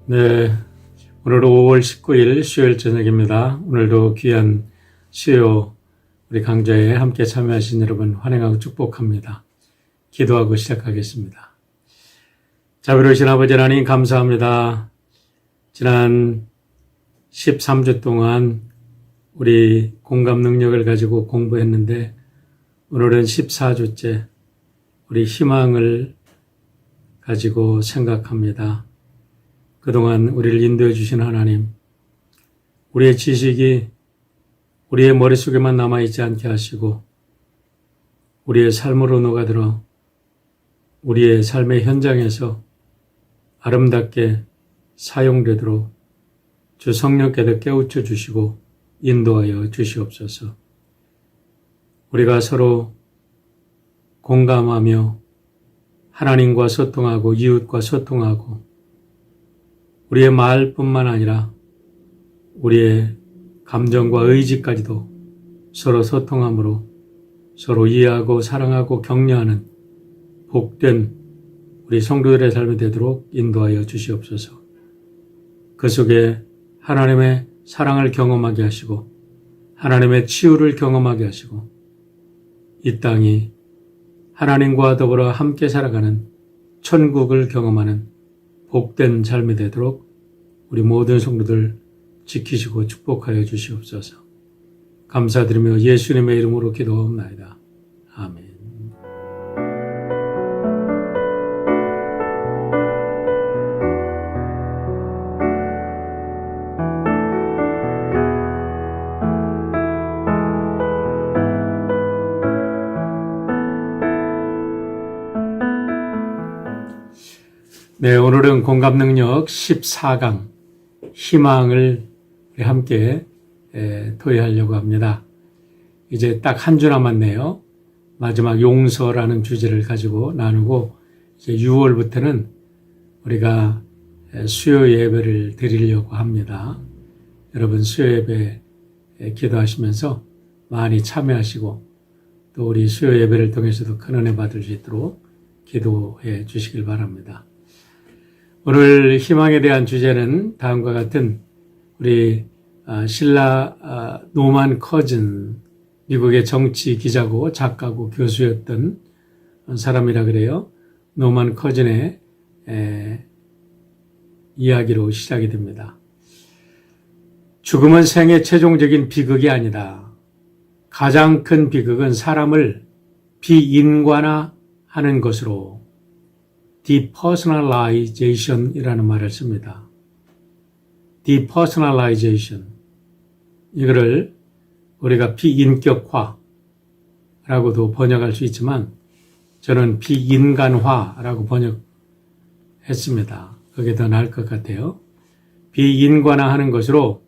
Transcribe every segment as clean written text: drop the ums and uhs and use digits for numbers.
네, 오늘 5월 19일 수요일 저녁입니다. 오늘도 귀한 수요 우리 강좌에 함께 참여하신 여러분 환영하고 축복합니다. 기도하고 시작하겠습니다. 자비로우신 아버지 하나님 감사합니다. 지난 13주 동안 우리 공감 능력을 가지고 공부했는데 오늘은 14주째 우리 희망을 가지고 생각합니다. 그동안 우리를 인도해 주신 하나님, 우리의 지식이 우리의 머릿속에만 남아있지 않게 하시고 우리의 삶으로 녹아들어 우리의 삶의 현장에서 아름답게 사용되도록 주 성령께서 깨우쳐 주시고 인도하여 주시옵소서. 우리가 서로 공감하며 하나님과 소통하고 이웃과 소통하고 우리의 말뿐만 아니라 우리의 감정과 의지까지도 서로 소통함으로 서로 이해하고 사랑하고 격려하는 복된 우리 성도들의 삶이 되도록 인도하여 주시옵소서. 그 속에 하나님의 사랑을 경험하게 하시고 하나님의 치유를 경험하게 하시고 이 땅이 하나님과 더불어 함께 살아가는 천국을 경험하는 복된 삶이 되도록 우리 모든 성도들 지키시고 축복하여 주시옵소서. 감사드리며 예수님의 이름으로 기도하옵나이다. 아멘. 네, 오늘은 공감능력 14강 희망을 함께 토의하려고 합니다. 이제 딱 한 주 남았네요. 마지막 용서라는 주제를 가지고 나누고 이제 6월부터는 우리가 수요 예배를 드리려고 합니다. 여러분 수요 예배 기도하시면서 많이 참여하시고 또 우리 수요 예배를 통해서도 큰 은혜 받을 수 있도록 기도해 주시길 바랍니다. 오늘 희망에 대한 주제는 다음과 같은 우리 신라 노만 커즌, 미국의 정치 기자고 작가고 교수였던 사람이라 그래요. 노만 커즌의 이야기로 시작이 됩니다. 죽음은 생의 최종적인 비극이 아니다. 가장 큰 비극은 사람을 비인간화하는 것으로 depersonalization이라는 말을 씁니다. depersonalization. 이거를 우리가 비인격화라고도 번역할 수 있지만 저는 비인간화라고 번역했습니다. 그게 더 나을 것 같아요. 비인간화하는 것으로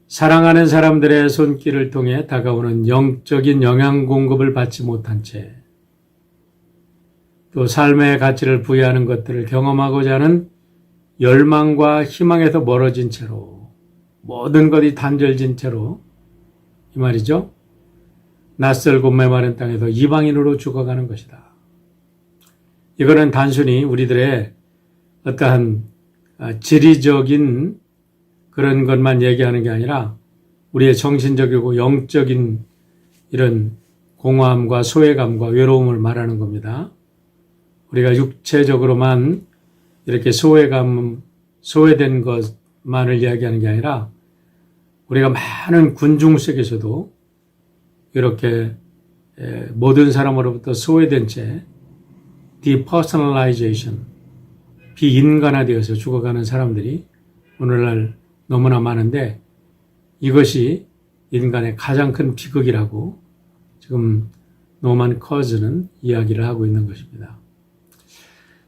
사랑하는 사람들의 손길을 통해 다가오는 영적인 영양 공급을 받지 못한 채 또 삶의 가치를 부여하는 것들을 경험하고자 하는 열망과 희망에서 멀어진 채로 모든 것이 단절진 채로 이 말이죠. 낯설고 메마른 땅에서 이방인으로 죽어가는 것이다. 이거는 단순히 우리들의 어떠한 지리적인 그런 것만 얘기하는 게 아니라 우리의 정신적이고 영적인 이런 공허함과 소외감과 외로움을 말하는 겁니다. 우리가 육체적으로만 이렇게 소외된 것만을 이야기하는 게 아니라 우리가 많은 군중 속에서도 이렇게 모든 사람으로부터 소외된 채 depersonalization, 비인간화되어서 죽어가는 사람들이 오늘날 너무나 많은데 이것이 인간의 가장 큰 비극이라고 지금 노만 커즈는 이야기를 하고 있는 것입니다.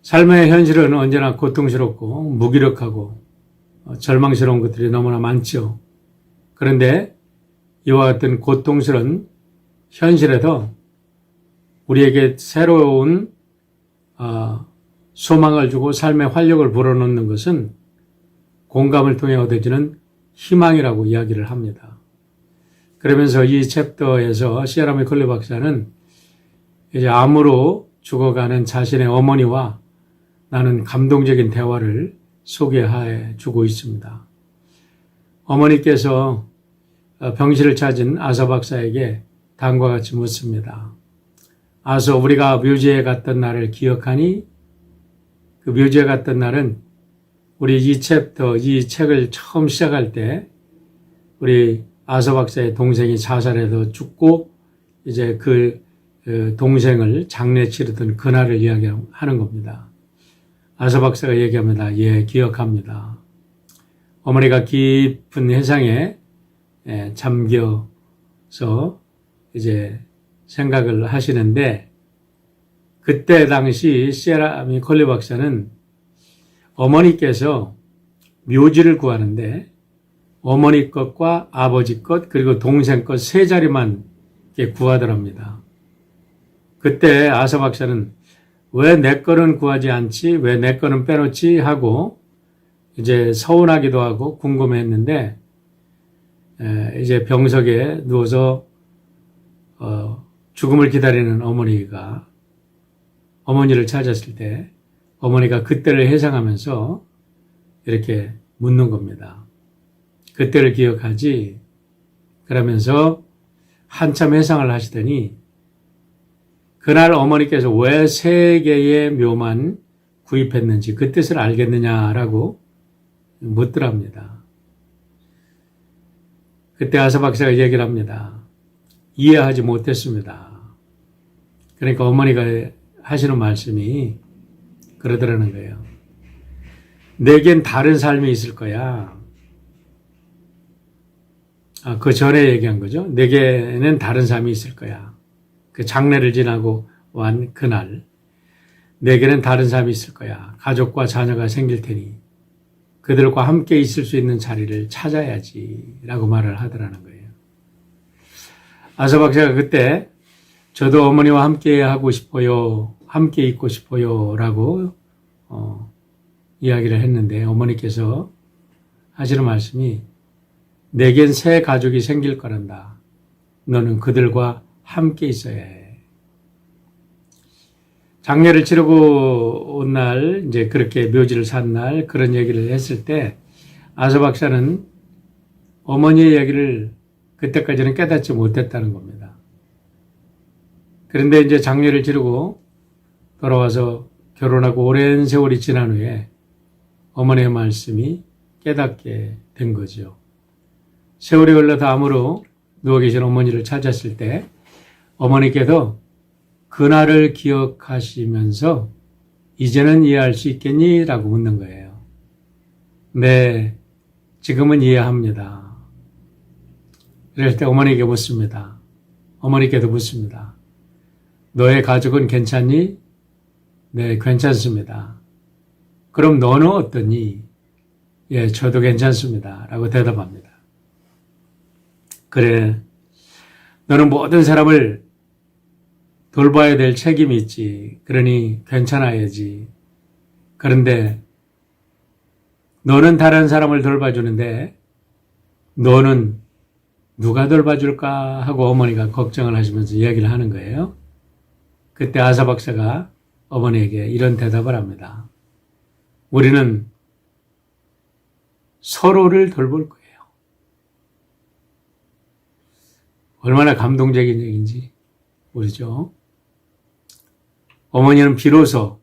삶의 현실은 언제나 고통스럽고 무기력하고 절망스러운 것들이 너무나 많죠. 그런데 이와 같은 고통스러운 현실에서 우리에게 새로운 소망을 주고 삶의 활력을 불어넣는 것은 공감을 통해 얻어지는 희망이라고 이야기를 합니다. 그러면서 이 챕터에서 시아라 맥컬리 박사는 이제 암으로 죽어가는 자신의 어머니와 나는 감동적인 대화를 소개해 주고 있습니다. 어머니께서 병실을 찾은 아서 박사에게 다음과 같이 묻습니다. 아서, 우리가 묘지에 갔던 날을 기억하니? 그 묘지에 갔던 날은 우리 이 책을 처음 시작할 때 우리 아서 박사의 동생이 자살해서 죽고 이제 그 동생을 장례 치르던 그날을 이야기하는 겁니다. 아서 박사가 얘기합니다. 예, 기억합니다. 어머니가 깊은 회상에 잠겨서 이제 생각을 하시는데, 그때 당시 시에라 콜리 박사는 어머니께서 묘지를 구하는데 어머니 것과 아버지 것 그리고 동생 것 세 자리만 구하더랍니다. 그때 아서 박사는 왜 내 거는 구하지 않지? 왜 내 거는 빼놓지? 하고 이제 서운하기도 하고 궁금했는데, 이제 병석에 누워서 죽음을 기다리는 어머니를 찾았을 때 어머니가 그때를 회상하면서 이렇게 묻는 겁니다. 그때를 기억하지? 그러면서 한참 회상을 하시더니 그날 어머니께서 왜 세 개의 묘만 구입했는지 그 뜻을 알겠느냐라고 묻더랍니다. 그때 아서 박사가 얘기를 합니다. 이해하지 못했습니다. 그러니까 어머니가 하시는 말씀이 그러더라는 거예요. 내겐 다른 삶이 있을 거야. 그 전에 얘기한 거죠. 내게는 다른 삶이 있을 거야. 그 장례를 지나고 완 그날 내게는 다른 삶이 있을 거야. 가족과 자녀가 생길 테니 그들과 함께 있을 수 있는 자리를 찾아야지 라고 말을 하더라는 거예요. 아서 박사가 그때 저도 어머니와 함께 하고 싶어요. 함께 있고 싶어요 라고 이야기를 했는데 어머니께서 하시는 말씀이 내겐 새 가족이 생길 거란다. 너는 그들과 함께 있어야 해. 장례를 치르고 온 날, 이제 그렇게 묘지를 산 날, 그런 얘기를 했을 때, 아서 박사는 어머니의 얘기를 그때까지는 깨닫지 못했다는 겁니다. 그런데 이제 장례를 치르고 돌아와서 결혼하고 오랜 세월이 지난 후에 어머니의 말씀이 깨닫게 된 거죠. 세월이 흘러 다음으로 누워 계신 어머니를 찾았을 때 어머니께서 그날을 기억하시면서 이제는 이해할 수 있겠니? 라고 묻는 거예요. 네, 지금은 이해합니다. 그럴 때 어머니에게 묻습니다. 어머니께도 묻습니다. 너의 가족은 괜찮니? 네, 괜찮습니다. 그럼 너는 어떠니? 예, 저도 괜찮습니다. 라고 대답합니다. 그래, 너는 모든 사람을 돌봐야 될 책임이 있지. 그러니 괜찮아야지. 그런데 너는 다른 사람을 돌봐주는데 너는 누가 돌봐줄까 하고 어머니가 걱정을 하시면서 이야기를 하는 거예요. 그때 아서 박사가 어머니에게 이런 대답을 합니다. 우리는 서로를 돌볼 거예요. 얼마나 감동적인 얘기인지 모르죠. 어머니는 비로소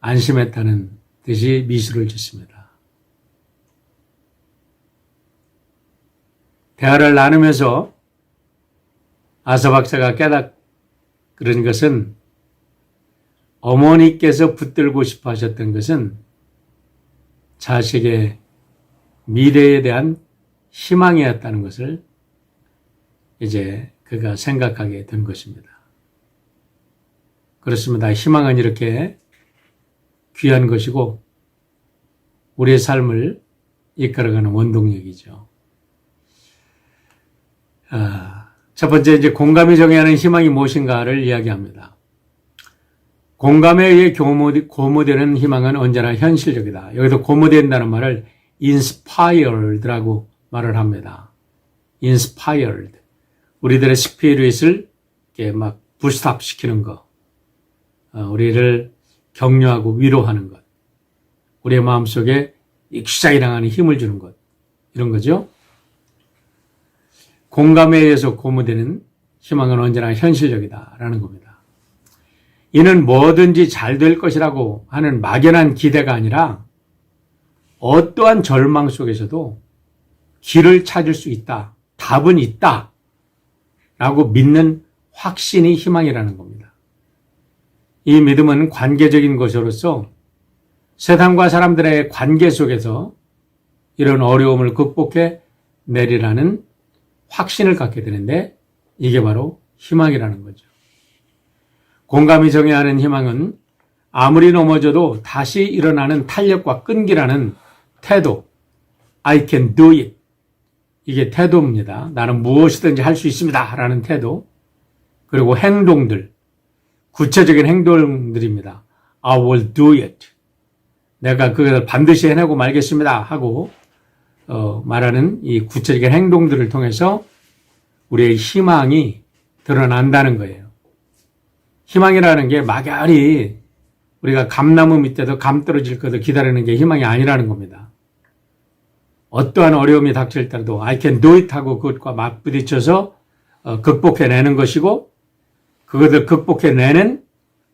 안심했다는 듯이 미소를 짓습니다. 대화를 나누면서 아서 박사가 깨달은 것은 어머니께서 붙들고 싶어 하셨던 것은 자식의 미래에 대한 희망이었다는 것을 이제 그가 생각하게 된 것입니다. 그렇습니다. 희망은 이렇게 귀한 것이고 우리의 삶을 이끌어가는 원동력이죠. 첫 번째 이제 공감이 정의하는 희망이 무엇인가를 이야기합니다. 공감에 의해 고무되는 희망은 언제나 현실적이다. 여기서 고무된다는 말을 inspired라고 말을 합니다. inspired. 우리들의 스피릿을 이렇게 막 부스트업 시키는 것. 우리를 격려하고 위로하는 것. 우리의 마음속에 익시작이랑 하는 힘을 주는 것. 이런 거죠. 공감에 의해서 고무되는 희망은 언제나 현실적이다라는 겁니다. 이는 뭐든지 잘 될 것이라고 하는 막연한 기대가 아니라 어떠한 절망 속에서도 길을 찾을 수 있다. 답은 있다. 라고 믿는 확신이 희망이라는 겁니다. 이 믿음은 관계적인 것으로서 세상과 사람들의 관계 속에서 이런 어려움을 극복해 내리라는 확신을 갖게 되는데 이게 바로 희망이라는 거죠. 공감이 정의하는 희망은 아무리 넘어져도 다시 일어나는 탄력과 끈기라는 태도, I can do it. 이게 태도입니다. 나는 무엇이든지 할 수 있습니다. 라는 태도. 그리고 행동들, 구체적인 행동들입니다. I will do it. 내가 그걸 반드시 해내고 말겠습니다. 하고 말하는 이 구체적인 행동들을 통해서 우리의 희망이 드러난다는 거예요. 희망이라는 게 막연히 우리가 감나무 밑에서 감 떨어질 것을 기다리는 게 희망이 아니라는 겁니다. 어떠한 어려움이 닥칠 때라도 I can do it 하고 그것과 맞부딪혀서 극복해내는 것이고 그것을 극복해내는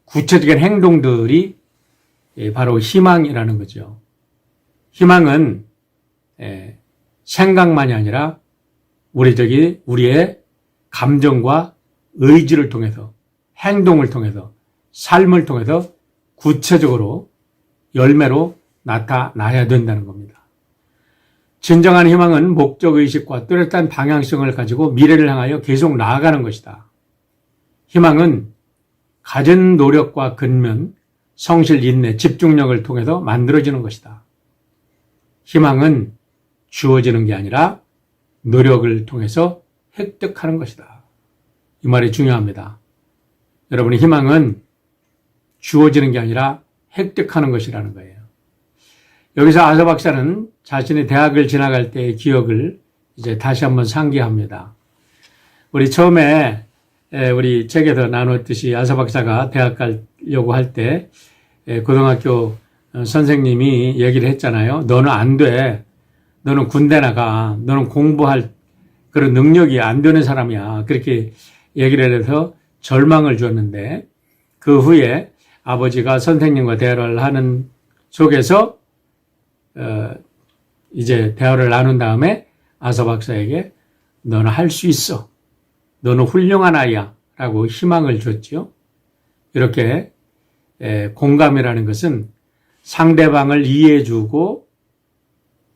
구체적인 행동들이 바로 희망이라는 거죠. 희망은 생각만이 아니라 우리의 감정과 의지를 통해서 행동을 통해서 삶을 통해서 구체적으로 열매로 나타나야 된다는 겁니다. 진정한 희망은 목적의식과 뚜렷한 방향성을 가지고 미래를 향하여 계속 나아가는 것이다. 희망은 갖은 노력과 근면, 성실, 인내, 집중력을 통해서 만들어지는 것이다. 희망은 주어지는 게 아니라 노력을 통해서 획득하는 것이다. 이 말이 중요합니다. 여러분의 희망은 주어지는 게 아니라 획득하는 것이라는 거예요. 여기서 아서 박사는 자신이 대학을 지나갈 때의 기억을 이제 다시 한번 상기합니다. 우리 처음에 우리 책에서 나눴듯이 아서 박사가 대학 가려고 할 때 고등학교 선생님이 얘기를 했잖아요. 너는 안 돼. 너는 군대 나가. 너는 공부할 그런 능력이 안 되는 사람이야. 그렇게 얘기를 해서 절망을 줬는데 그 후에 아버지가 선생님과 대화를 하는 속에서 이제 대화를 나눈 다음에 아서 박사에게 너는 할 수 있어. 너는 훌륭한 아이야. 라고 희망을 줬지요. 이렇게 공감이라는 것은 상대방을 이해해주고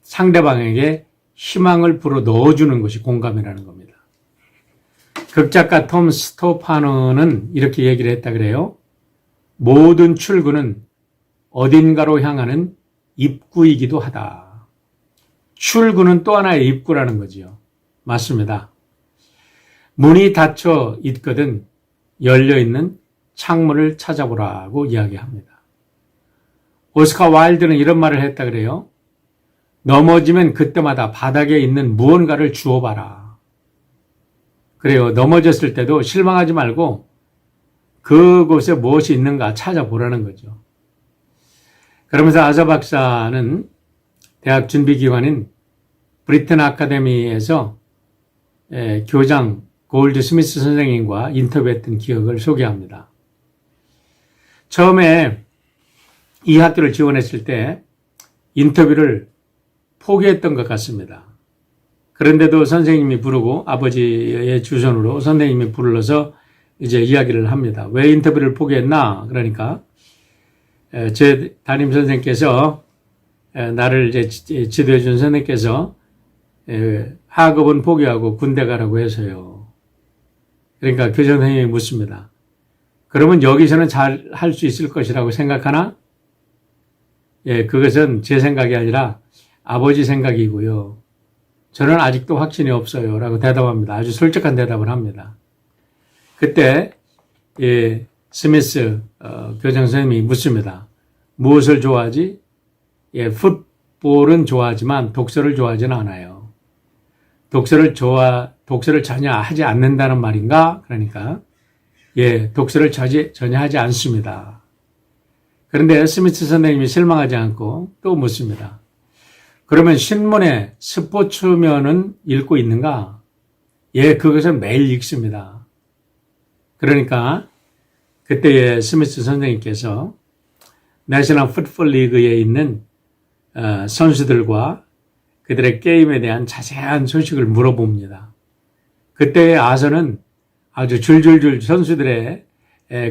상대방에게 희망을 불어 넣어주는 것이 공감이라는 겁니다. 극작가 톰 스토파너는 이렇게 얘기를 했다 그래요. 모든 출구는 어딘가로 향하는 입구이기도 하다. 출구는 또 하나의 입구라는 거지요. 맞습니다. 문이 닫혀 있거든 열려있는 창문을 찾아보라고 이야기합니다. 오스카 와일드는 이런 말을 했다 그래요. 넘어지면 그때마다 바닥에 있는 무언가를 주워봐라. 그래요. 넘어졌을 때도 실망하지 말고 그곳에 무엇이 있는가 찾아보라는 거죠. 그러면서 아서 박사는 대학 준비기관인 브리튼 아카데미에서 교장 골드 스미스 선생님과 인터뷰했던 기억을 소개합니다. 처음에 이 학교를 지원했을 때 인터뷰를 포기했던 것 같습니다. 그런데도 선생님이 부르고 아버지의 주선으로 선생님이 불러서 이제 이야기를 합니다. 왜 인터뷰를 포기했나? 그러니까 제 담임 선생님께서 나를 이제 지도해 준 선생님께서 학업은 포기하고 군대 가라고 해서요. 그러니까 교장 선생님이 묻습니다. 그러면 여기서는 잘 할 수 있을 것이라고 생각하나? 그것은 제 생각이 아니라 아버지 생각이고요. 저는 아직도 확신이 없어요. 라고 대답합니다. 아주 솔직한 대답을 합니다. 그때 스미스 교장 선생님이 묻습니다. 무엇을 좋아하지? 풋볼은 좋아하지만 독서를 좋아하지는 않아요. 독서를 전혀 하지 않는다는 말인가? 그러니까 독서를 전혀 하지 않습니다. 그런데 스미스 선생님이 실망하지 않고 또 묻습니다. 그러면 신문에 스포츠면은 읽고 있는가? 예, 그것은 매일 읽습니다. 그러니까 그때의 스미스 선생님께서 내셔널 풋볼 리그에 있는 선수들과 그들의 게임에 대한 자세한 소식을 물어봅니다. 그때의 아서는 아주 줄줄줄 선수들의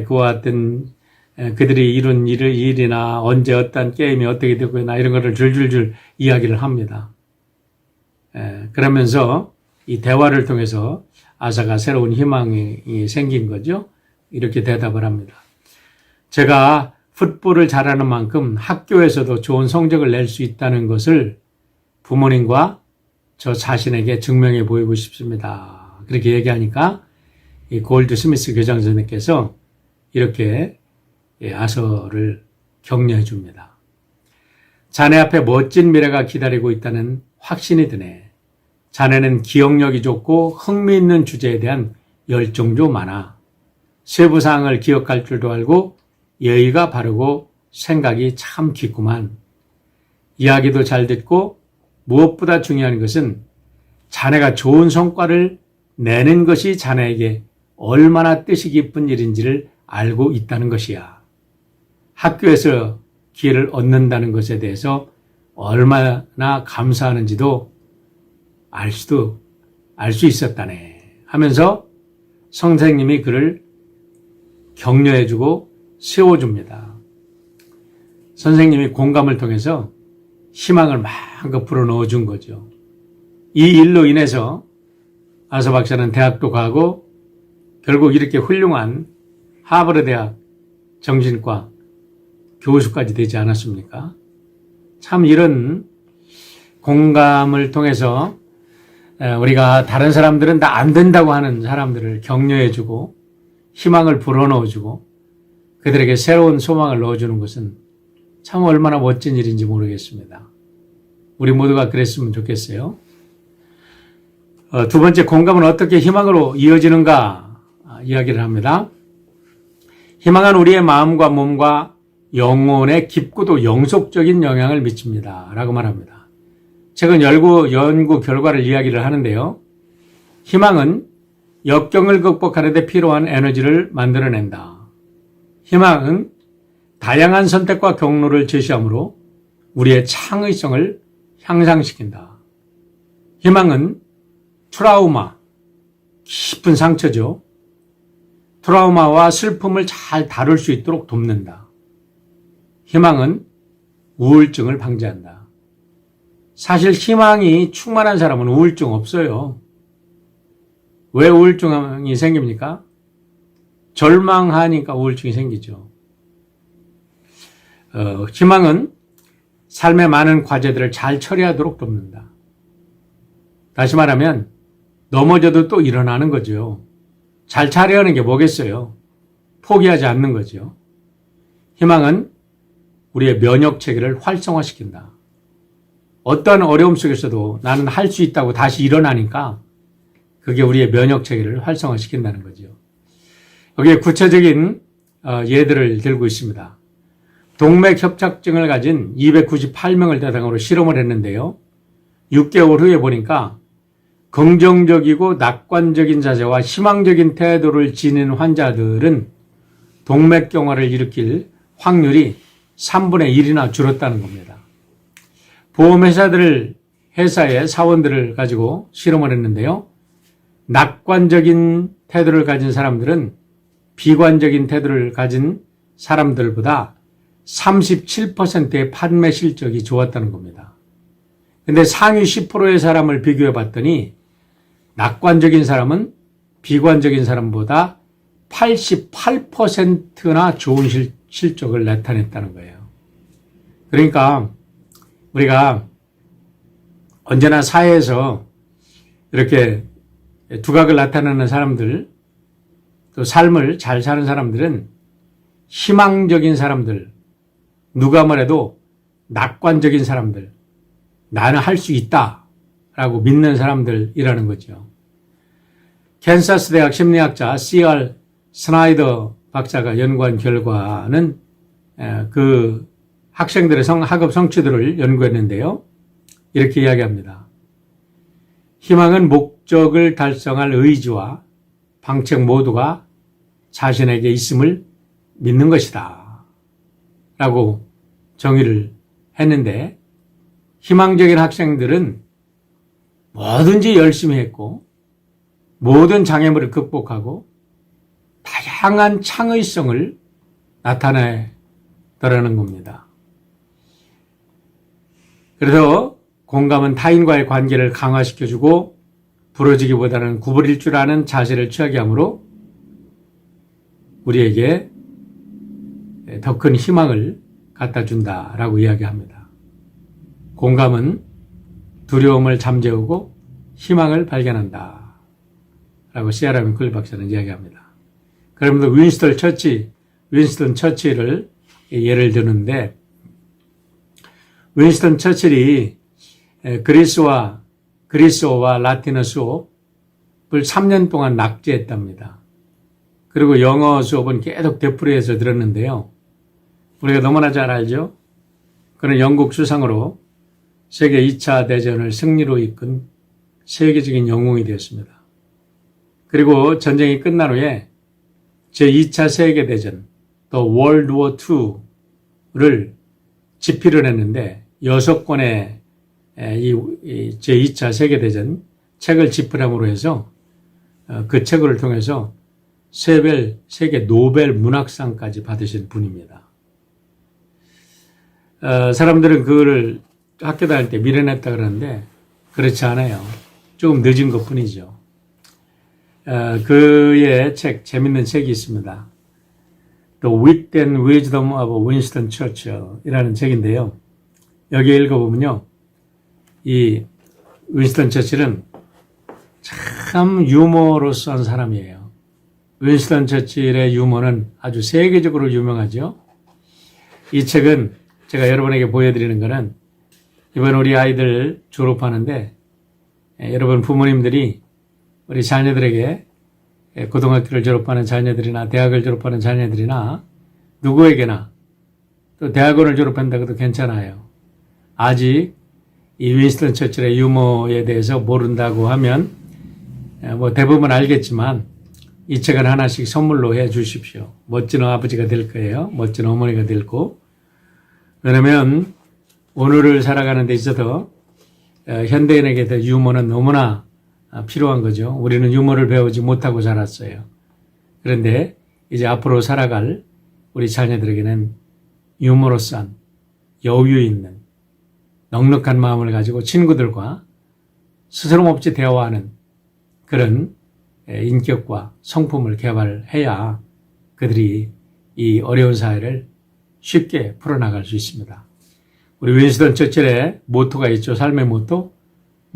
그와 어떤 그들이 이룬 일이나 언제 어떤 게임이 어떻게 되고 있나 이런 것을 줄줄줄 이야기를 합니다. 그러면서 이 대화를 통해서 아사가 새로운 희망이 생긴 거죠. 이렇게 대답을 합니다. 제가 풋볼을 잘하는 만큼 학교에서도 좋은 성적을 낼 수 있다는 것을 부모님과 저 자신에게 증명해 보이고 싶습니다. 그렇게 얘기하니까 이 골드 스미스 교장 선생님께서 이렇게 아서를 격려해 줍니다. 자네 앞에 멋진 미래가 기다리고 있다는 확신이 드네. 자네는 기억력이 좋고 흥미있는 주제에 대한 열정도 많아. 세부사항을 기억할 줄도 알고 예의가 바르고 생각이 참 깊구만. 이야기도 잘 듣고 무엇보다 중요한 것은 자네가 좋은 성과를 내는 것이 자네에게 얼마나 뜻이 깊은 일인지를 알고 있다는 것이야. 학교에서 기회를 얻는다는 것에 대해서 얼마나 감사하는지도 알 수 있었다네 하면서 선생님이 그를 격려해주고 세워줍니다. 선생님이 공감을 통해서 희망을 마음껏 불어넣어준 거죠. 이 일로 인해서 아서 박사는 대학도 가고 결국 이렇게 훌륭한 하버드 대학 정신과 교수까지 되지 않았습니까? 참 이런 공감을 통해서 우리가 다른 사람들은 다 안 된다고 하는 사람들을 격려해주고 희망을 불어넣어주고 그들에게 새로운 소망을 넣어주는 것은 참 얼마나 멋진 일인지 모르겠습니다. 우리 모두가 그랬으면 좋겠어요. 두 번째, 공감은 어떻게 희망으로 이어지는가 이야기를 합니다. 희망은 우리의 마음과 몸과 영혼에 깊고도 영속적인 영향을 미칩니다. 라고 말합니다. 최근 연구 결과를 이야기를 하는데요. 희망은 역경을 극복하는 데 필요한 에너지를 만들어낸다. 희망은 다양한 선택과 경로를 제시하므로 우리의 창의성을 향상시킨다. 희망은 트라우마, 깊은 상처죠. 트라우마와 슬픔을 잘 다룰 수 있도록 돕는다. 희망은 우울증을 방지한다. 사실 희망이 충만한 사람은 우울증 없어요. 왜 우울증이 생깁니까? 절망하니까 우울증이 생기죠. 희망은 삶의 많은 과제들을 잘 처리하도록 돕는다. 다시 말하면 넘어져도 또 일어나는 거죠. 잘 처리하는 게 뭐겠어요? 포기하지 않는 거죠. 희망은 우리의 면역 체계를 활성화시킨다. 어떤 어려움 속에서도 나는 할 수 있다고 다시 일어나니까 그게 우리의 면역 체계를 활성화시킨다는 거죠. 여기에 구체적인 예들을 들고 있습니다. 동맥협착증을 가진 298명을 대상으로 실험을 했는데요. 6개월 후에 보니까 긍정적이고 낙관적인 자세와 희망적인 태도를 지닌 환자들은 동맥경화를 일으킬 확률이 3분의 1이나 줄었다는 겁니다. 회사의 사원들을 가지고 실험을 했는데요. 낙관적인 태도를 가진 사람들은 비관적인 태도를 가진 사람들보다 37%의 판매 실적이 좋았다는 겁니다. 근데 상위 10%의 사람을 비교해 봤더니 낙관적인 사람은 비관적인 사람보다 88%나 좋은 실적을 나타냈다는 거예요. 그러니까 우리가 언제나 사회에서 이렇게 두각을 나타내는 사람들, 또 삶을 잘 사는 사람들은 희망적인 사람들, 누가 뭐래도 낙관적인 사람들, 나는 할 수 있다 라고 믿는 사람들이라는 거죠. 캔사스 대학 심리학자 C.R. 스나이더 박사가 연구한 결과는 그 학생들의 학업 성취도를 연구했는데요. 이렇게 이야기합니다. 희망은 목적을 달성할 의지와 방책 모두가 자신에게 있음을 믿는 것이다. 라고 정의를 했는데, 희망적인 학생들은 뭐든지 열심히 했고 모든 장애물을 극복하고 다양한 창의성을 나타내더라는 겁니다. 그래서 공감은 타인과의 관계를 강화시켜주고 부러지기보다는 구부릴 줄 아는 자세를 취하게 하므로 우리에게 더 큰 희망을 갖다 준다라고 이야기합니다. 공감은 두려움을 잠재우고 희망을 발견한다 라고 C.R. 맥콜리 박사는 이야기합니다. 그러면서 윈스턴 처칠을 예를 드는데, 윈스턴 처칠이 그리스어와 라틴어 수업을 3년 동안 낙제했답니다. 그리고 영어 수업은 계속 되풀이해서 들었는데요. 우리가 너무나 잘 알죠? 그는 영국 수상으로 세계 2차 대전을 승리로 이끈 세계적인 영웅이 되었습니다. 그리고 전쟁이 끝난 후에 제2차 세계대전, 또 World War II를 집필을 했는데 6권의 이 제2차 세계대전 책을 집필함으로 해서 그 책을 통해서 세계 노벨 문학상까지 받으신 분입니다. 사람들은 그거를 학교 다닐 때 밀어냈다 그러는데 그렇지 않아요. 조금 늦은 것 뿐이죠. 그의 책, 재밌는 책이 있습니다. The Wit and Wisdom of Winston Churchill 이라는 책인데요. 여기 읽어보면요. 이 윈스턴 처칠은 참 유머러스한 사람이에요. 윈스턴 처칠의 유머는 아주 세계적으로 유명하죠. 이 책은 제가 여러분에게 보여드리는 거는 이번 우리 아이들 졸업하는데 여러분 부모님들이 우리 자녀들에게 고등학교를 졸업하는 자녀들이나 대학을 졸업하는 자녀들이나 누구에게나 또 대학원을 졸업한다고 해도 괜찮아요. 아직 이 윈스턴 처칠의 유머에 대해서 모른다고 하면 뭐 대부분 알겠지만 이 책을 하나씩 선물로 해 주십시오. 멋진 아버지가 될 거예요. 멋진 어머니가 될 거. 왜냐하면 오늘을 살아가는 데 있어서 현대인에게 더 유머는 너무나 필요한 거죠. 우리는 유머를 배우지 못하고 자랐어요. 그런데 이제 앞으로 살아갈 우리 자녀들에게는 유머러스한 여유 있는 넉넉한 마음을 가지고 친구들과 스스럼없이 대화하는 그런 인격과 성품을 개발해야 그들이 이 어려운 사회를 쉽게 풀어나갈 수 있습니다. 우리 윈스턴 처칠의 모토가 있죠. 삶의 모토.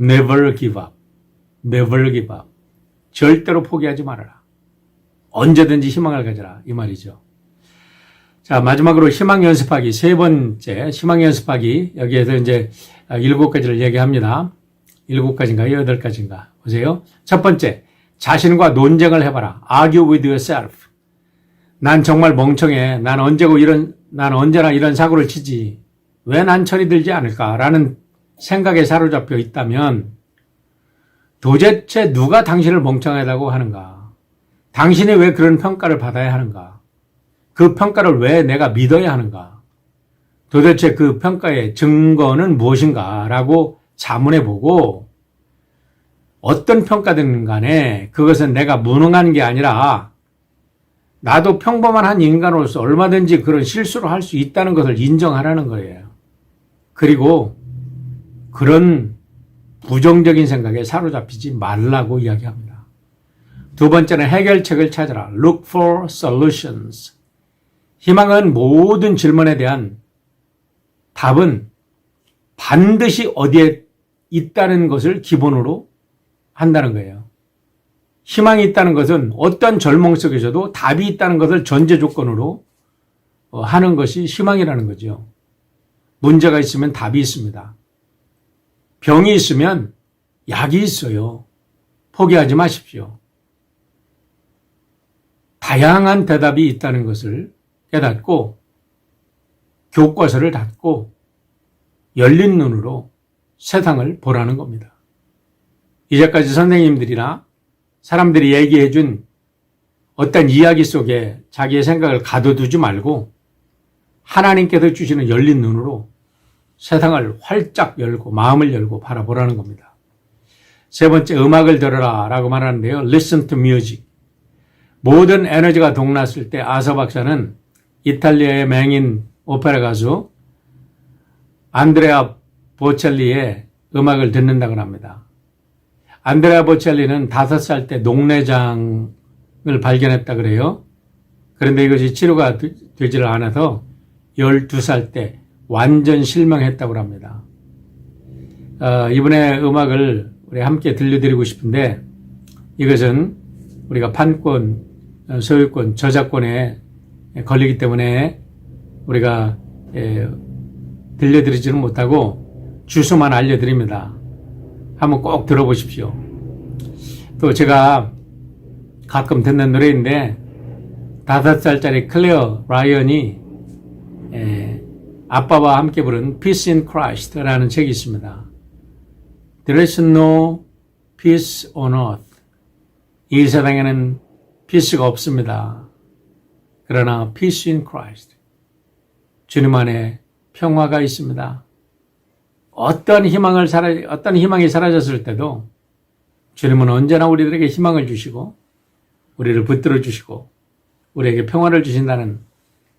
Never give up. Never give up. 절대로 포기하지 말아라. 언제든지 희망을 가져라. 이 말이죠. 자, 마지막으로 희망 연습하기. 세 번째 희망 연습하기. 여기에서 이제 7가지를 얘기합니다. 7가지인가 8가지인가. 보세요. 첫 번째, 자신과 논쟁을 해봐라. Argue with yourself. 난 정말 멍청해. 난 언제나 이런 사고를 치지. 왜 난 철이 들지 않을까라는 생각에 사로잡혀 있다면 도대체 누가 당신을 멍청하다고 하는가? 당신이 왜 그런 평가를 받아야 하는가? 그 평가를 왜 내가 믿어야 하는가? 도대체 그 평가의 증거는 무엇인가? 라고 자문해보고 어떤 평가든 간에 그것은 내가 무능한 게 아니라 나도 평범한 한 인간으로서 얼마든지 그런 실수를 할 수 있다는 것을 인정하라는 거예요. 그리고 그런 부정적인 생각에 사로잡히지 말라고 이야기합니다. 두 번째는 해결책을 찾아라. Look for solutions. 희망은 모든 질문에 대한 답은 반드시 어디에 있다는 것을 기본으로 한다는 거예요. 희망이 있다는 것은 어떤 절망 속에서도 답이 있다는 것을 전제 조건으로 하는 것이 희망이라는 거죠. 문제가 있으면 답이 있습니다. 병이 있으면 약이 있어요. 포기하지 마십시오. 다양한 대답이 있다는 것을 깨닫고 교과서를 닫고 열린 눈으로 세상을 보라는 겁니다. 이제까지 선생님들이나 사람들이 얘기해 준 어떤 이야기 속에 자기의 생각을 가둬두지 말고 하나님께서 주시는 열린 눈으로 세상을 활짝 열고 마음을 열고 바라보라는 겁니다. 세 번째, 음악을 들어라 라고 말하는데요. Listen to music. 모든 에너지가 동났을 때 아서 박사는 이탈리아의 맹인 오페라 가수 안드레아 보첼리의 음악을 듣는다고 합니다. 안드레아 보첼리는 5살 때 녹내장을 발견했다 그래요. 그런데 이것이 치료가 되지를 않아서 12살 때 완전 실명했다고 합니다. 이번에 음악을 우리 함께 들려드리고 싶은데 이것은 우리가 판권, 소유권, 저작권에 걸리기 때문에 우리가 들려드리지는 못하고 주소만 알려드립니다. 한번 꼭 들어보십시오. 또 제가 가끔 듣는 노래인데 5살짜리 클레어 라이언이 아빠와 함께 부른 Peace in Christ라는 책이 있습니다. There is no peace on earth. 이 세상에는 피스가 없습니다. 그러나 Peace in Christ. 주님 안에 평화가 있습니다. 어떤 희망이 사라졌을 때도 주님은 언제나 우리들에게 희망을 주시고 우리를 붙들어 주시고 우리에게 평화를 주신다는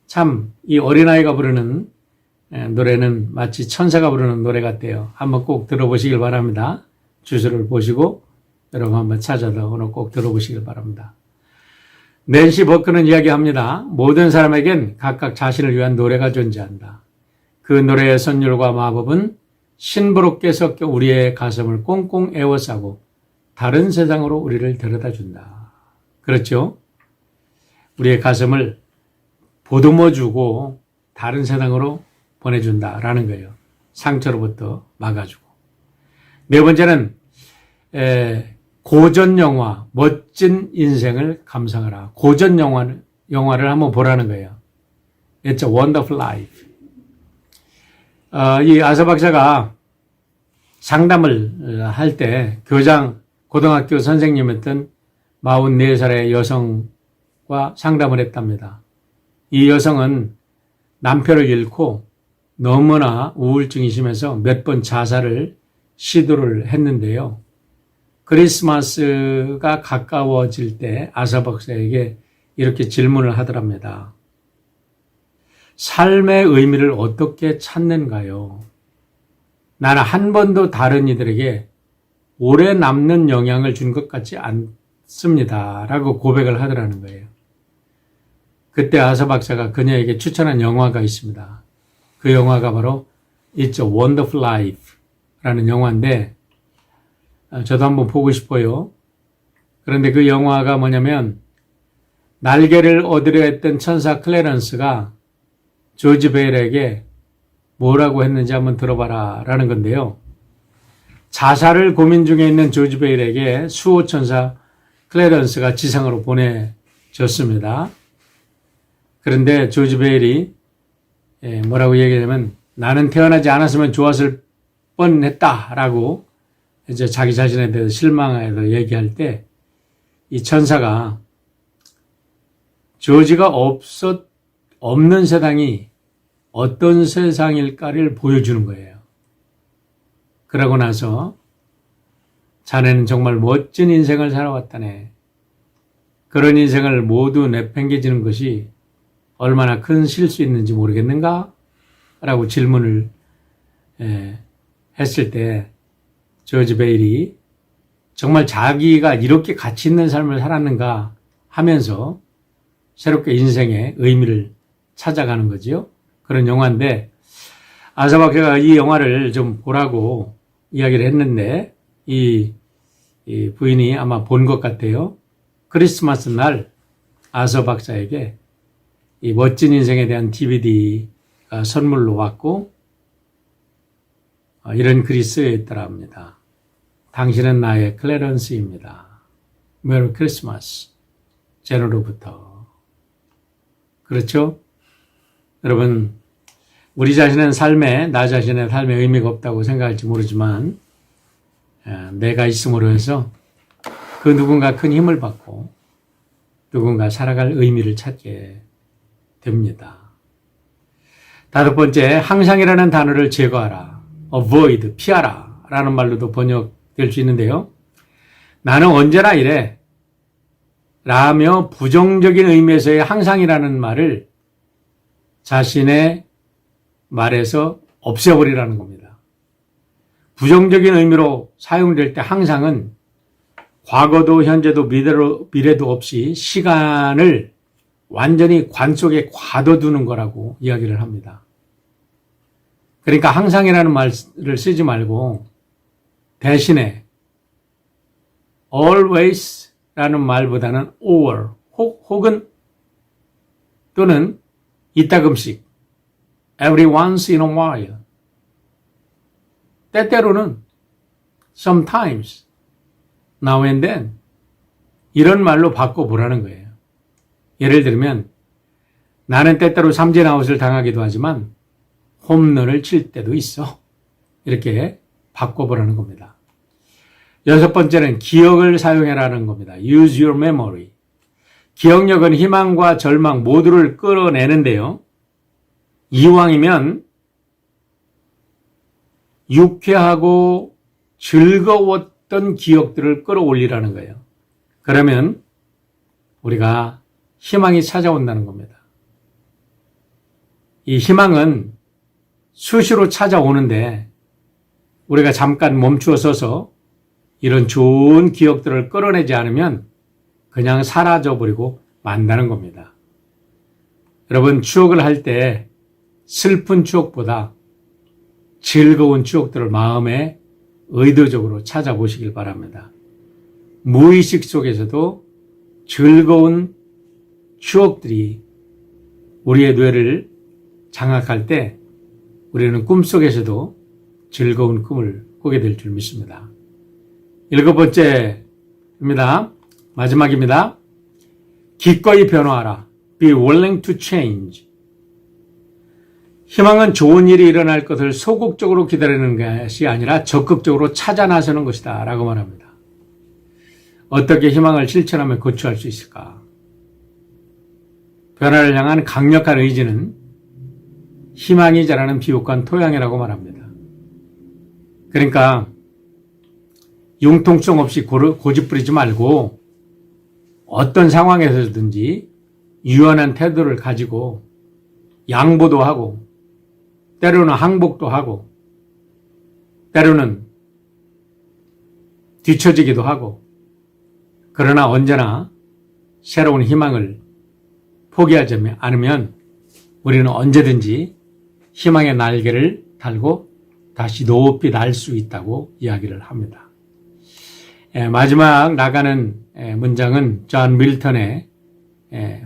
참 이 어린아이가 부르는 노래는 마치 천사가 부르는 노래 같대요. 한번 꼭 들어보시길 바랍니다. 주소를 보시고 여러분 한번 찾아서 오늘 꼭 들어보시길 바랍니다. 낸시 버크는 이야기합니다. 모든 사람에겐 각각 자신을 위한 노래가 존재한다. 그 노래의 선율과 마법은 신부롭게 섞여 우리의 가슴을 꽁꽁 에워싸고 다른 세상으로 우리를 데려다준다. 그렇죠? 우리의 가슴을 보듬어주고 다른 세상으로 보내준다라는 거예요. 상처로부터 막아주고. 네 번째는 고전 영화, 멋진 인생을 감상하라. 고전 영화를 한번 보라는 거예요. It's a Wonderful Life. 이 아서 박사가 상담을 할 때 고등학교 선생님이었던 44살의 여성과 상담을 했답니다. 이 여성은 남편을 잃고 너무나 우울증이 심해서 몇 번 자살을 시도를 했는데요. 크리스마스가 가까워질 때 아서 박사에게 이렇게 질문을 하더랍니다. 삶의 의미를 어떻게 찾는가요? 나는 한 번도 다른 이들에게 오래 남는 영향을 준 것 같지 않습니다. 라고 고백을 하더라는 거예요. 그때 아서 박사가 그녀에게 추천한 영화가 있습니다. 그 영화가 바로 It's a Wonderful Life 라는 영화인데 저도 한번 보고 싶어요. 그런데 그 영화가 뭐냐면 날개를 얻으려 했던 천사 클래런스가 조지 베일에게 뭐라고 했는지 한번 들어봐라 라는 건데요. 자살을 고민 중에 있는 조지 베일에게 수호천사 클래런스가 지상으로 보내졌습니다. 그런데 조지 베일이 뭐라고 얘기하냐면 나는 태어나지 않았으면 좋았을 뻔했다라고 이제 자기 자신에 대해서 실망해서 얘기할 때 이 천사가 조지가 없는 세상이 어떤 세상일까를 보여주는 거예요. 그러고 나서 자네는 정말 멋진 인생을 살아왔다네. 그런 인생을 모두 내팽개치는 것이 얼마나 큰 실수였는지 모르겠는가? 라고 질문을 했을 때 조지 베일이 정말 자기가 이렇게 가치 있는 삶을 살았는가 하면서 새롭게 인생의 의미를 찾아가는 거지요. 그런 영화인데 아서 박사가 이 영화를 좀 보라고 이야기를 했는데 이 부인이 아마 본 것 같아요. 크리스마스 날 아서 박사에게 이 멋진 인생에 대한 DVD가 선물로 왔고 이런 글이 쓰여 있더라 합니다. 당신은 나의 클래런스입니다. 메리 크리스마스. 제노로부터. 그렇죠? 여러분 우리 자신의 삶에, 나 자신의 삶에 의미가 없다고 생각할지 모르지만 내가 있음으로 해서 그 누군가 큰 힘을 받고 누군가 살아갈 의미를 찾게 됩니다. 5번째, 항상이라는 단어를 제거하라. avoid, 피하라 라는 말로도 번역될 수 있는데요. 나는 언제나 이래 라며 부정적인 의미에서의 항상이라는 말을 자신의 말에서 없애버리라는 겁니다. 부정적인 의미로 사용될 때 항상은 과거도 현재도 미래도 없이 시간을 완전히 관 속에 가둬두는 거라고 이야기를 합니다. 그러니까 항상이라는 말을 쓰지 말고 대신에 always 라는 말보다는 or 혹은 또는 이따금씩 every once in a while 때때로는 sometimes now and then 이런 말로 바꿔보라는 거예요. 예를 들면 나는 때때로 삼진아웃을 당하기도 하지만 홈런을 칠 때도 있어. 이렇게 바꿔보라는 겁니다. 6번째는 기억을 사용해라는 겁니다. Use your memory. 기억력은 희망과 절망 모두를 끌어내는데요. 이왕이면 유쾌하고 즐거웠던 기억들을 끌어올리라는 거예요. 그러면 우리가 희망이 찾아온다는 겁니다. 이 희망은 수시로 찾아오는데 우리가 잠깐 멈추어 서서 이런 좋은 기억들을 끌어내지 않으면 그냥 사라져버리고 만다는 겁니다. 여러분, 추억을 할 때 슬픈 추억보다 즐거운 추억들을 마음에 의도적으로 찾아보시길 바랍니다. 무의식 속에서도 즐거운 추억들이 우리의 뇌를 장악할 때 우리는 꿈속에서도 즐거운 꿈을 꾸게 될 줄 믿습니다. 7번째입니다. 마지막입니다. 기꺼이 변화하라. Be willing to change. 희망은 좋은 일이 일어날 것을 소극적으로 기다리는 것이 아니라 적극적으로 찾아 나서는 것이다 라고 말합니다. 어떻게 희망을 실천하며 고취할 수 있을까? 변화를 향한 강력한 의지는 희망이 자라는 비옥한 토양이라고 말합니다. 그러니까 융통성 없이 고집부리지 말고 어떤 상황에서든지 유연한 태도를 가지고 양보도 하고 때로는 항복도 하고 때로는 뒤처지기도 하고 그러나 언제나 새로운 희망을 포기하지 않으면 우리는 언제든지 희망의 날개를 달고 다시 높이 날 수 있다고 이야기를 합니다. 마지막 나가는 문장은 존 밀턴의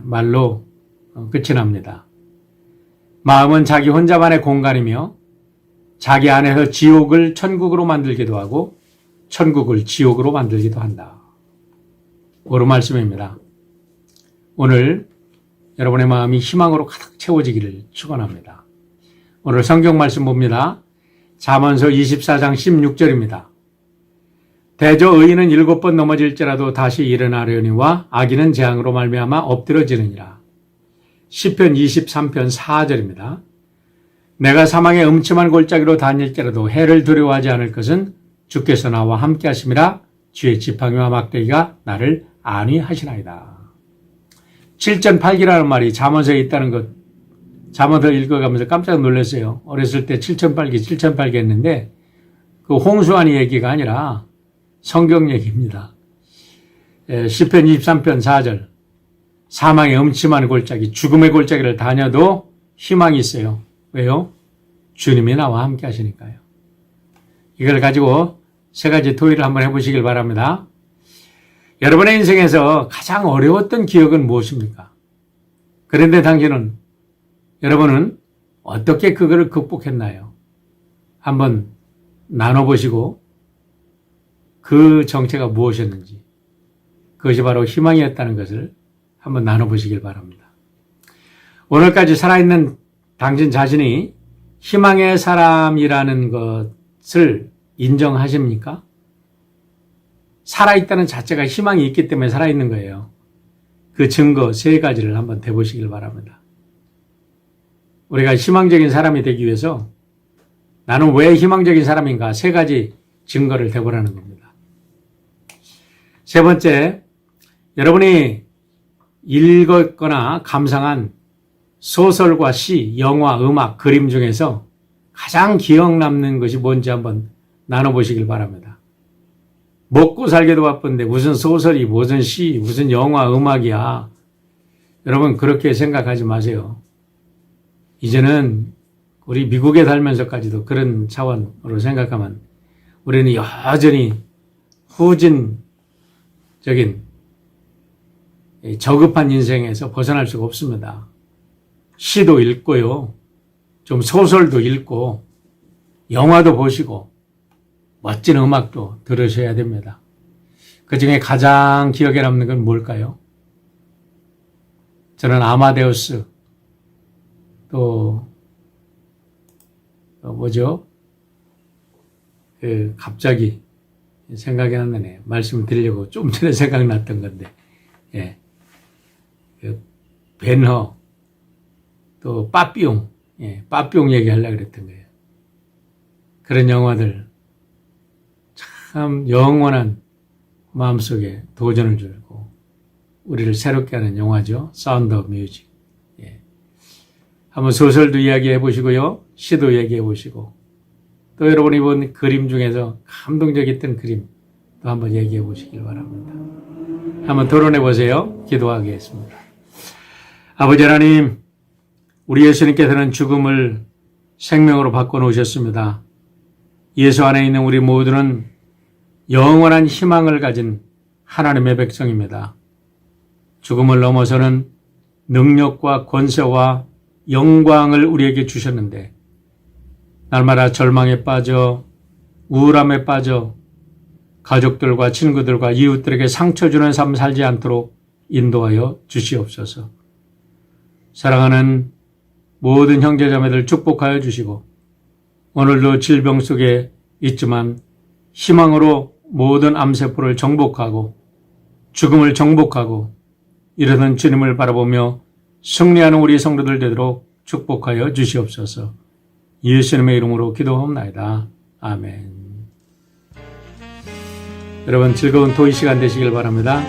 말로 끝이 납니다. 마음은 자기 혼자만의 공간이며 자기 안에서 지옥을 천국으로 만들기도 하고 천국을 지옥으로 만들기도 한다. 옳은 말씀입니다. 오늘 여러분의 마음이 희망으로 가득 채워지기를 축원합니다. 오늘 성경 말씀 봅니다. 잠언서 24장 16절입니다. 대저 의인은 7번 넘어질지라도 다시 일어나려니와 악인은 재앙으로 말미암아 엎드러지느니라. 시편 23편 4절입니다. 내가 사망의 음침한 골짜기로 다닐지라도 해를 두려워하지 않을 것은 주께서 나와 함께 하심이라. 주의 지팡이와 막대기가 나를 안위하시나이다. 7,8기라는 말이 잠언서에 있다는 것, 잠언서 읽어가면서 깜짝 놀랐어요. 어렸을 때 7,8기 했는데 그 홍수아니 얘기가 아니라 성경 얘기입니다. 시편 23편 4절 사망의 음침한 골짜기, 죽음의 골짜기를 다녀도 희망이 있어요. 왜요? 주님이 나와 함께 하시니까요. 이걸 가지고 3가지 토의를 한번 해보시길 바랍니다. 여러분의 인생에서 가장 어려웠던 기억은 무엇입니까? 그런데 여러분은 어떻게 그거를 극복했나요? 한번 나눠보시고 그 정체가 무엇이었는지, 그것이 바로 희망이었다는 것을 한번 나눠보시길 바랍니다. 오늘까지 살아있는 당신 자신이 희망의 사람이라는 것을 인정하십니까? 살아있다는 자체가 희망이 있기 때문에 살아있는 거예요. 그 증거 세 가지를 한번 대보시길 바랍니다. 우리가 희망적인 사람이 되기 위해서 나는 왜 희망적인 사람인가 세 가지 증거를 대보라는 겁니다. 세 번째, 여러분이 읽었거나 감상한 소설과 시, 영화, 음악, 그림 중에서 가장 기억 남는 것이 뭔지 한번 나눠보시길 바랍니다. 먹고 살기도 바쁜데 무슨 소설이, 무슨 시, 무슨 영화, 음악이야. 여러분 그렇게 생각하지 마세요. 이제는 우리 미국에 살면서까지도 그런 차원으로 생각하면 우리는 여전히 후진적인 저급한 인생에서 벗어날 수가 없습니다. 시도 읽고요. 좀 소설도 읽고 영화도 보시고 멋진 음악도 들으셔야 됩니다. 그중에 가장 기억에 남는 건 뭘까요? 저는 아마데우스 또 뭐죠? 갑자기 생각이 안 나네. 말씀을 드리려고 좀 전에 생각났던 건데, 예. 벤허, 또 빠삐용, 예, 빠삐용 얘기하려고 그랬던 거예요. 그런 영화들, 참 영원한 마음속에 도전을 주고, 우리를 새롭게 하는 영화죠. 사운드 오브 뮤직. 예. 한번 소설도 이야기해 보시고요. 시도 얘기해 보시고, 또 여러분이 본 그림 중에서 감동적이었던 그림 또 한번 얘기해 보시길 바랍니다. 한번 토론해 보세요. 기도하겠습니다. 아버지 하나님, 우리 예수님께서는 죽음을 생명으로 바꿔놓으셨습니다. 예수 안에 있는 우리 모두는 영원한 희망을 가진 하나님의 백성입니다. 죽음을 넘어서는 능력과 권세와 영광을 우리에게 주셨는데 날마다 절망에 빠져 우울함에 빠져 가족들과 친구들과 이웃들에게 상처 주는 삶 살지 않도록 인도하여 주시옵소서. 사랑하는 모든 형제자매들 축복하여 주시고 오늘도 질병 속에 있지만 희망으로 모든 암세포를 정복하고 죽음을 정복하고 이르는 주님을 바라보며 승리하는 우리 성도들 되도록 축복하여 주시옵소서. 예수님의 이름으로 기도하옵나이다. 아멘. 여러분 즐거운 토의 시간 되시길 바랍니다.